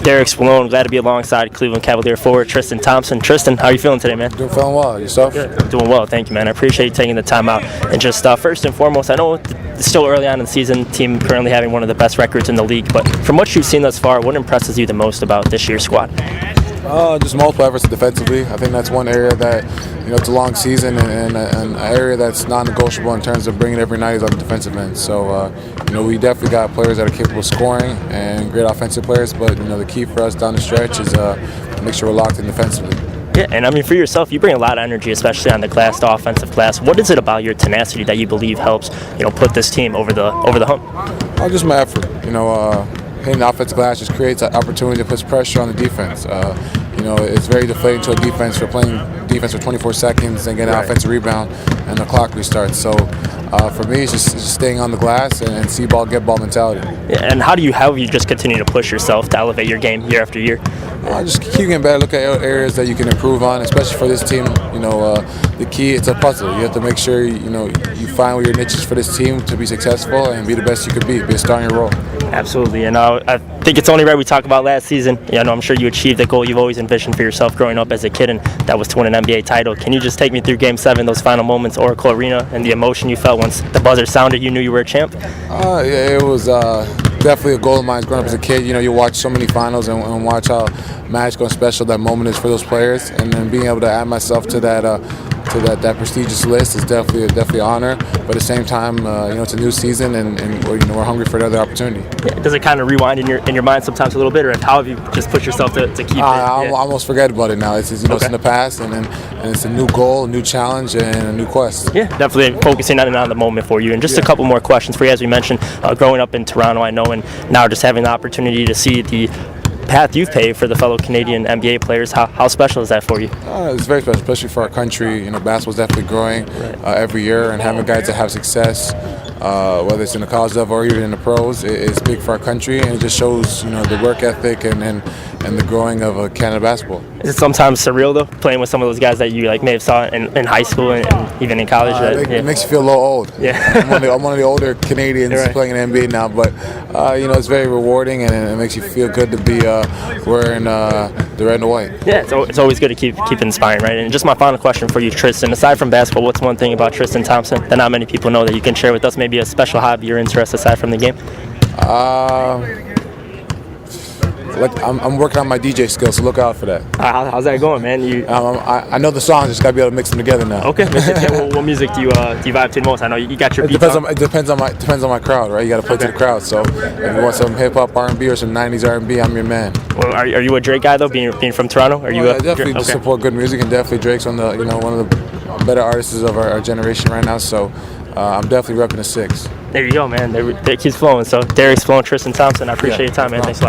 Derek Spallone, glad to be alongside Cleveland Cavalier forward Tristan Thompson. Tristan, how are you feeling today, man? Feeling well. Yourself? Good. Doing well, thank you, man. I appreciate you taking the time out. And just first and foremost, I know it's still early on in the season, team currently having one of the best records in the league, but from what you've seen thus far, what impresses you the most about this year's squad? Just multiple efforts defensively. I think that's one area that, it's a long season and an area that's non-negotiable in terms of bringing every night is on the defensive end. So, we definitely got players that are capable of scoring and great offensive players, but, the key for us down the stretch is make sure we're locked in defensively. Yeah, and I mean, for yourself, you bring a lot of energy, especially on the glass, the offensive glass. What is it about your tenacity that you believe helps, put this team over the hump? Just my effort. Hitting the offensive glass just creates an opportunity to put pressure on the defense. It's very deflating to a defense for playing defense for 24 seconds and getting an offensive rebound and the clock restarts. So for me, it's just staying on the glass and see ball, get ball mentality. Yeah, and how have you just continue to push yourself to elevate your game year after year? Just keep getting better. Look at areas that you can improve on, especially for this team. The key, it's a puzzle. You have to make sure you find where your niche is for this team to be successful and be the best you could be a star in your role. Absolutely, and I think it's only right we talk about last season. I'm sure you achieved the goal you've always envisioned for yourself growing up as a kid, and that was to win an NBA title. Can you just take me through Game 7, those final moments, Oracle Arena, and the emotion you felt once the buzzer sounded, you knew you were a champ? Yeah, it was definitely a goal of mine growing up as a kid. You watch so many finals and watch how magical and special that moment is for those players, and then being able to add myself to that prestigious list is definitely an honor. But at the same time, it's a new season, and we're hungry for another opportunity. Yeah, does it kind of rewind in your mind sometimes a little bit, or how have you just pushed yourself to keep it? I almost forget about it now. It's it's in the past, and it's a new goal, a new challenge, and a new quest. Yeah, definitely focusing on the moment for you. And just a couple more questions for you, as we mentioned, growing up in Toronto, I know, and now just having the opportunity to see the path you've paved for the fellow Canadian NBA players. How special is that for you? It's very special, especially for our country. Basketball's definitely growing every year, and having guys that have success, whether it's in the college level or even in the pros, is big for our country, and it just shows the work ethic and the growing of Canada basketball. Is it sometimes surreal though, playing with some of those guys that you may have saw in high school and even in college? It makes you feel a little old. Yeah, I'm one of the older Canadians playing in the NBA now, but it's very rewarding, and it makes you feel good to be wearing the red and white. Yeah, it's always good to keep inspiring, right? And just my final question for you, Tristan. Aside from basketball, what's one thing about Tristan Thompson that not many people know that you can share with us? Maybe a special hobby or interest aside from the game? I'm working on my DJ skills, so look out for that. How's that going, man? I know the songs, just gotta be able to mix them together now. Okay. What music do you vibe to the most? I know you got your beats. It depends on my crowd, right? You gotta play to the crowd. So if you want some hip hop, R&B, or some '90s R&B, I'm your man. Well, are you a Drake guy though? Being from Toronto, are you? I definitely support good music, and definitely Drake's one of the better artists of our generation right now. So I'm definitely repping the 6. There you go, man. It keeps flowing. So Derek Spallone, Tristan Thompson, I appreciate your time, man. Thanks a lot.